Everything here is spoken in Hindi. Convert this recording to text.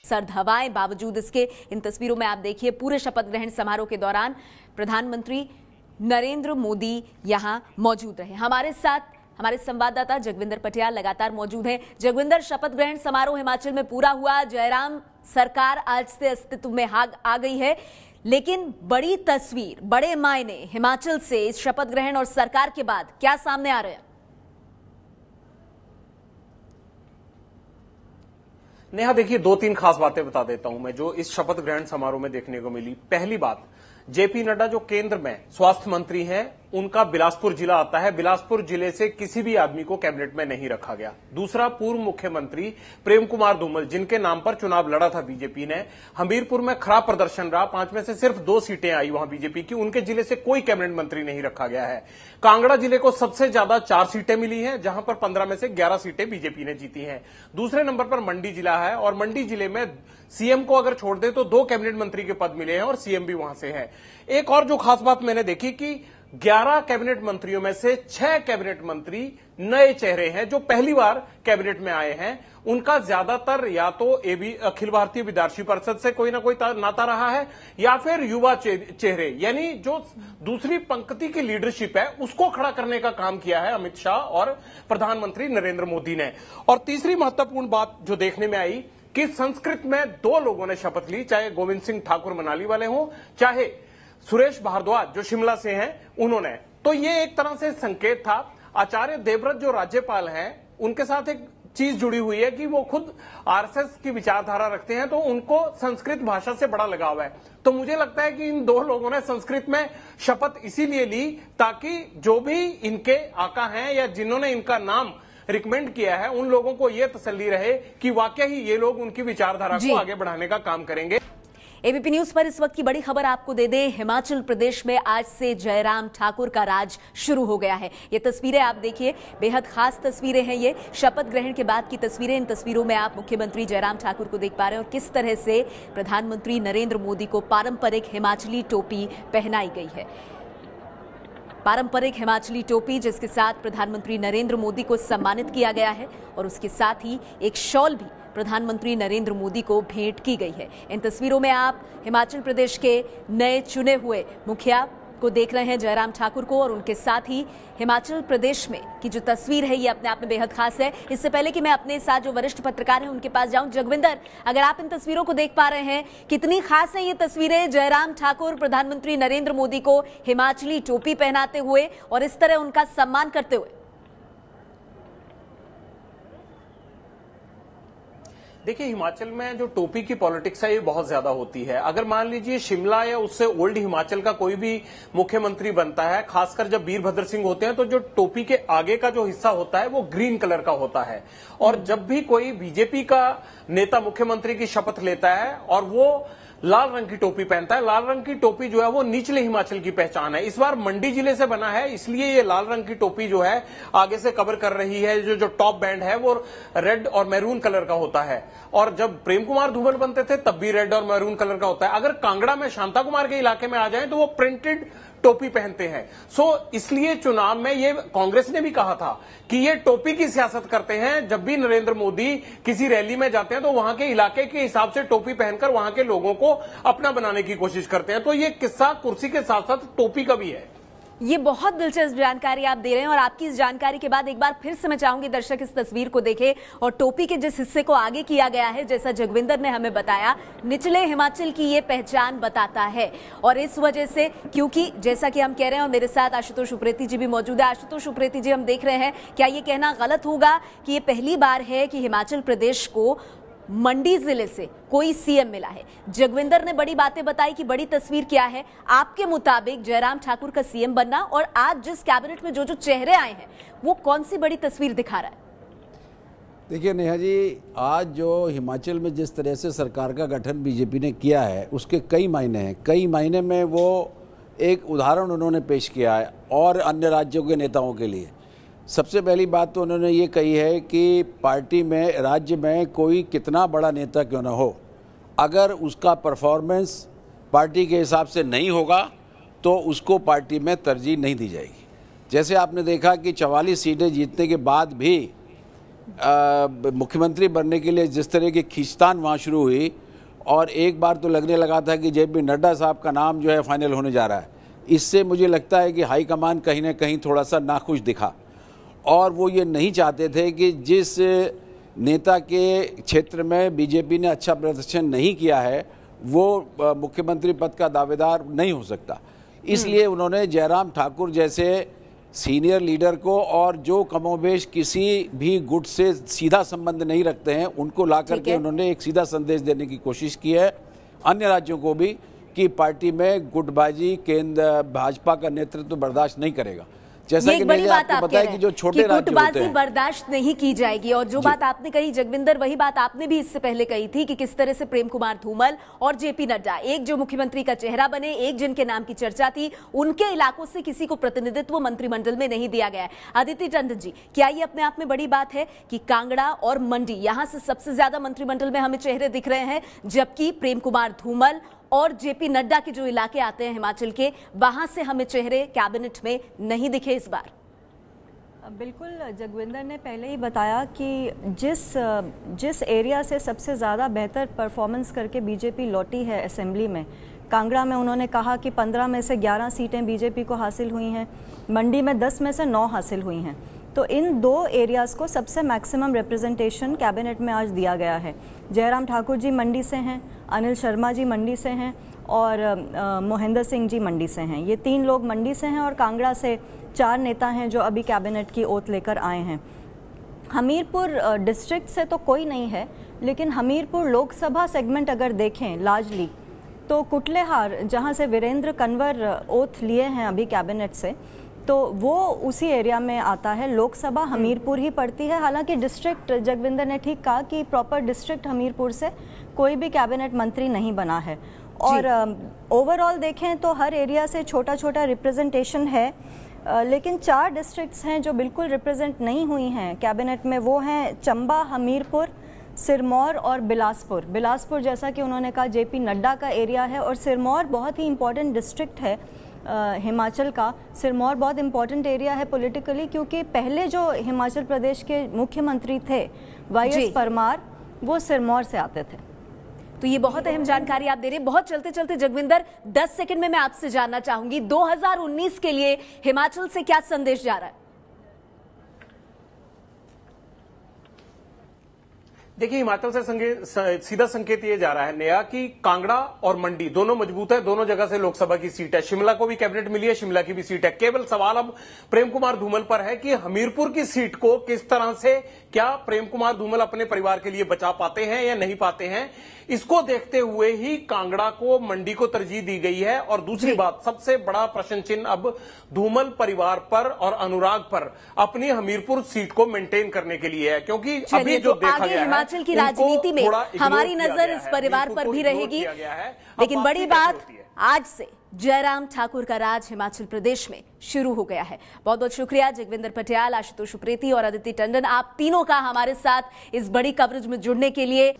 सर्द हवाएं बावजूद इसके इन तस्वीरों में आप देखिए पूरे शपथ ग्रहण समारोह के दौरान प्रधानमंत्री नरेंद्र मोदी यहां मौजूद रहे। हमारे साथ हमारे संवाददाता जगविंदर पटियाल लगातार मौजूद हैं। जगविंदर, शपथ ग्रहण समारोह हिमाचल में पूरा हुआ, जयराम सरकार आज से अस्तित्व में आ गई है, लेकिन बड़ी तस्वीर, बड़े मायने हिमाचल से इस शपथ ग्रहण और सरकार के बाद क्या सामने आ रहे हैं? नेहा, देखिए, दो तीन खास बातें बता देता हूं मैं जो इस शपथ ग्रहण समारोह में देखने को मिली। पहली बात, जेपी नड्डा जो केंद्र में स्वास्थ्य मंत्री हैं, उनका बिलासपुर जिला आता है। बिलासपुर जिले से किसी भी आदमी को कैबिनेट में नहीं रखा गया। दूसरा, पूर्व मुख्यमंत्री प्रेम कुमार धूमल, जिनके नाम पर चुनाव लड़ा था बीजेपी ने, हमीरपुर में खराब प्रदर्शन रहा, 5 में से सिर्फ 2 सीटें आई वहां बीजेपी की, उनके जिले से कोई कैबिनेट मंत्री नहीं रखा गया है। कांगड़ा जिले को सबसे ज्यादा 4 सीटें मिली हैं, जहां पर 15 में से 11 सीटें बीजेपी ने जीती हैं। दूसरे नंबर पर मंडी जिला है और मंडी जिले में सीएम को अगर छोड़ दे तो 2 कैबिनेट मंत्री के पद मिले हैं और सीएम भी वहां से है। एक और जो खास बात मैंने देखी कि 11 कैबिनेट मंत्रियों में से 6 कैबिनेट मंत्री नए चेहरे हैं जो पहली बार कैबिनेट में आए हैं। उनका ज्यादातर या तो अखिल भारतीय विद्यार्थी परिषद से कोई ना कोई नाता रहा है या फिर युवा चेहरे, यानी जो दूसरी पंक्ति की लीडरशिप है उसको खड़ा करने का काम किया है अमित शाह और प्रधानमंत्री नरेंद्र मोदी ने। और तीसरी महत्वपूर्ण बात जो देखने में आई कि संस्कृत में 2 लोगों ने शपथ ली, चाहे गोविंद सिंह ठाकुर मनाली वाले हों, चाहे सुरेश भारद्वाज जो शिमला से हैं, उन्होंने। तो ये एक तरह से संकेत था। आचार्य देवव्रत जो राज्यपाल हैं, उनके साथ एक चीज जुड़ी हुई है कि वो खुद आरएसएस की विचारधारा रखते हैं, तो उनको संस्कृत भाषा से बड़ा लगाव है। तो मुझे लगता है कि इन 2 लोगों ने संस्कृत में शपथ इसीलिए ली ताकि जो भी इनके आका हैं या जिन्होंने इनका नाम रिकमेंड किया है, उन लोगों को यह तसल्ली रहे कि वाकई ही ये लोग उनकी विचारधारा को आगे बढ़ाने का काम करेंगे। एबीपी न्यूज पर इस वक्त की बड़ी खबर आपको दे दें, हिमाचल प्रदेश में आज से जयराम ठाकुर का राज शुरू हो गया है। ये तस्वीरें आप देखिए, बेहद खास तस्वीरें हैं ये, शपथ ग्रहण के बाद की तस्वीरें। इन तस्वीरों में आप मुख्यमंत्री जयराम ठाकुर को देख पा रहे हैं और किस तरह से प्रधानमंत्री नरेंद्र मोदी को पारंपरिक हिमाचली टोपी पहनाई गई है। पारंपरिक हिमाचली टोपी जिसके साथ प्रधानमंत्री नरेंद्र मोदी को सम्मानित किया गया है और उसके साथ ही एक शॉल भी प्रधानमंत्री नरेंद्र मोदी को भेंट की गई है। इन तस्वीरों में आप हिमाचल प्रदेश के नए चुने हुए मुखिया को देख रहे हैं, जयराम ठाकुर को, और उनके साथ ही हिमाचल प्रदेश में की जो तस्वीर है ये अपने आप में बेहद खास है। इससे पहले कि मैं अपने साथ जो वरिष्ठ पत्रकार हैं उनके पास जाऊं, जगविंदर, अगर आप इन तस्वीरों को देख पा रहे हैं, कितनी खास है ये तस्वीरें, जयराम ठाकुर प्रधानमंत्री नरेंद्र मोदी को हिमाचली टोपी पहनाते हुए और इस तरह उनका सम्मान करते हुए। देखिए, हिमाचल में जो टोपी की पॉलिटिक्स है ये बहुत ज्यादा होती है। अगर मान लीजिए शिमला या उससे ओल्ड हिमाचल का कोई भी मुख्यमंत्री बनता है, खासकर जब वीरभद्र सिंह होते हैं, तो जो टोपी के आगे का जो हिस्सा होता है वो ग्रीन कलर का होता है। और जब भी कोई बीजेपी का नेता मुख्यमंत्री की शपथ लेता है और वो लाल रंग की टोपी पहनता है, लाल रंग की टोपी जो है वो निचले हिमाचल की पहचान है। इस बार मंडी जिले से बना है, इसलिए ये लाल रंग की टोपी जो है आगे से कवर कर रही है। जो टॉप बैंड है वो रेड और मैरून कलर का होता है और जब प्रेम कुमार धूमल बनते थे तब भी रेड और मैरून कलर का होता है। अगर कांगड़ा में शांता कुमार के इलाके में आ जाए तो वो प्रिंटेड टोपी पहनते हैं। इसलिए चुनाव में ये कांग्रेस ने भी कहा था कि ये टोपी की सियासत करते हैं। जब भी नरेंद्र मोदी किसी रैली में जाते हैं तो वहां के इलाके के हिसाब से टोपी पहनकर वहां के लोगों को अपना बनाने की कोशिश करते हैं। तो ये किस्सा कुर्सी के साथ साथ टोपी का भी है। ये बहुत दिलचस्प जानकारी आप दे रहे हैं और आपकी इस जानकारी के बाद एक बार फिर से मैं चाहूंगी दर्शक इस तस्वीर को देखें और टोपी के जिस हिस्से को आगे किया गया है, जैसा जगविंदर ने हमें बताया, निचले हिमाचल की ये पहचान बताता है। और इस वजह से, क्योंकि जैसा कि हम कह रहे हैं और मेरे साथ आशुतोष उप्रेती जी भी मौजूद है। आशुतोष उप्रेती जी, हम देख रहे हैं, क्या ये कहना गलत होगा कि ये पहली बार है कि हिमाचल प्रदेश को मंडी जिले से कोई सीएम मिला है? जगविंदर ने बड़ी बातें बताई कि बड़ी तस्वीर क्या है। आपके मुताबिक जयराम ठाकुर का सीएम बनना और आज जिस कैबिनेट में जो चेहरे आए हैं वो कौन सी बड़ी तस्वीर दिखा रहा है? देखिए नेहा जी, आज जो हिमाचल में जिस तरह से सरकार का गठन बीजेपी ने किया है उसके कई मायने हैं। कई मायने में वो एक उदाहरण उन्होंने पेश किया है और अन्य राज्यों के नेताओं के लिए। सबसे पहली बात तो उन्होंने ये कही है कि पार्टी में, राज्य में कोई कितना बड़ा नेता क्यों ना हो, अगर उसका परफॉर्मेंस पार्टी के हिसाब से नहीं होगा तो उसको पार्टी में तरजीह नहीं दी जाएगी। जैसे आपने देखा कि 44 सीटें जीतने के बाद भी मुख्यमंत्री बनने के लिए जिस तरह की खींचतान वहाँ शुरू हुई, और एक बार तो लगने लगा था कि जेपी नड्डा साहब का नाम जो है फाइनल होने जा रहा है, इससे मुझे लगता है कि हाईकमान कहीं ना कहीं थोड़ा सा नाखुश दिखा, और वो ये नहीं चाहते थे कि जिस नेता के क्षेत्र में बीजेपी ने अच्छा प्रदर्शन नहीं किया है वो मुख्यमंत्री पद का दावेदार नहीं हो सकता। इसलिए उन्होंने जयराम ठाकुर जैसे सीनियर लीडर को, और जो कमोबेश किसी भी गुट से सीधा संबंध नहीं रखते हैं, उनको ला करके उन्होंने एक सीधा संदेश देने की कोशिश की है अन्य राज्यों को भी कि पार्टी में गुटबाजी केंद्र भाजपा का नेतृत्व बर्दाश्त नहीं करेगा। जैसा कि बड़ी बात आपको बताया कि जो छोटे राज्य होते हैं बर्दाश्त नहीं की जाएगी, और जो बात आपने कही जगविंदर, वही बात आपने भी इससे पहले कही थी कि किस तरह से प्रेम कुमार धूमल और जेपी नड्डा, एक जो मुख्यमंत्री का चेहरा बने, एक जिनके नाम की चर्चा थी, उनके इलाकों से किसी को प्रतिनिधित्व मंत्रिमंडल में नहीं दिया गया है। अदिति टंडन जी, क्या ये अपने आप में बड़ी बात है कि कांगड़ा और मंडी यहां से सबसे ज्यादा मंत्रिमंडल में हमें चेहरे दिख रहे हैं, जबकि प्रेम कुमार धूमल और जेपी नड्डा के जो इलाके आते हैं हिमाचल के, वहां से हमें चेहरे कैबिनेट में नहीं दिखे इस बार? बिल्कुल, जगविंदर ने पहले ही बताया कि जिस एरिया से सबसे ज़्यादा बेहतर परफॉर्मेंस करके बीजेपी लौटी है असेंबली में, कांगड़ा में उन्होंने कहा कि 15 में से 11 सीटें बीजेपी को हासिल हुई हैं, मंडी में 10 में से 9 हासिल हुई हैं। तो इन दो एरियाज़ को सबसे मैक्सिमम रिप्रेजेंटेशन कैबिनेट में आज दिया गया है। जयराम ठाकुर जी मंडी से हैं, अनिल शर्मा जी मंडी से हैं और मोहिंदर सिंह जी मंडी से हैं। ये 3 लोग मंडी से हैं और कांगड़ा से 4 नेता हैं जो अभी कैबिनेट की ओथ लेकर आए हैं। हमीरपुर डिस्ट्रिक्ट से तो कोई नहीं है, लेकिन हमीरपुर लोकसभा सेगमेंट अगर देखें लार्जली, तो कुटलेहार जहां से वीरेंद्र कंवर ओथ लिए हैं अभी कैबिनेट से, तो वो उसी एरिया में आता है। लोकसभा हमीरपुर ही पड़ती है। हालांकि डिस्ट्रिक्ट, जगविंदर ने ठीक कहा कि प्रॉपर डिस्ट्रिक्ट हमीरपुर से कोई भी कैबिनेट मंत्री नहीं बना है। और ओवरऑल देखें तो हर एरिया से छोटा छोटा रिप्रेजेंटेशन है, लेकिन 4 डिस्ट्रिक्ट्स हैं जो बिल्कुल रिप्रेजेंट नहीं हुई हैं कैबिनेट में। वो हैं चंबा, हमीरपुर, सिरमौर और बिलासपुर। बिलासपुर जैसा कि उन्होंने कहा जेपी नड्डा का एरिया है, और सिरमौर बहुत ही इम्पॉर्टेंट डिस्ट्रिक्ट है हिमाचल का। सिरमौर बहुत इम्पॉर्टेंट एरिया है पॉलिटिकली, क्योंकि पहले जो हिमाचल प्रदेश के मुख्यमंत्री थे वाईएस परमार, वो सिरमौर से आते थे। तो ये बहुत अहम जानकारी आप दे रहे हैं। बहुत चलते चलते जगविंदर, 10 सेकंड में मैं आपसे जानना चाहूंगी 2019 के लिए हिमाचल से क्या संदेश जा रहा है? देखिए, हिमाचल से सीधा संकेत ये जा रहा है नया कि कांगड़ा और मंडी दोनों मजबूत है, दोनों जगह से लोकसभा की सीट है। शिमला को भी कैबिनेट मिली है, शिमला की भी सीट है। केवल सवाल अब प्रेम कुमार धूमल पर है कि हमीरपुर की सीट को किस तरह से, क्या प्रेम कुमार धूमल अपने परिवार के लिए बचा पाते हैं या नहीं पाते हैं, इसको देखते हुए ही कांगड़ा को, मंडी को तरजीह दी गई है। और दूसरी बात, सबसे बड़ा प्रश्न चिन्ह अब धूमल परिवार पर और अनुराग पर अपनी हमीरपुर सीट को मेंटेन करने के लिए है, क्योंकि अभी जो देखा गया है हिमाचल की राजनीति में हमारी नजर इस परिवार पर भी रहेगी। लेकिन बड़ी बात, आज से जयराम ठाकुर का राज हिमाचल प्रदेश में शुरू हो गया है। बहुत बहुत शुक्रिया जगविंदर पटियाल, आशुतोष उप्रेती और अदिति टंडन, आप तीनों का हमारे साथ इस बड़ी कवरेज में जुड़ने के लिए।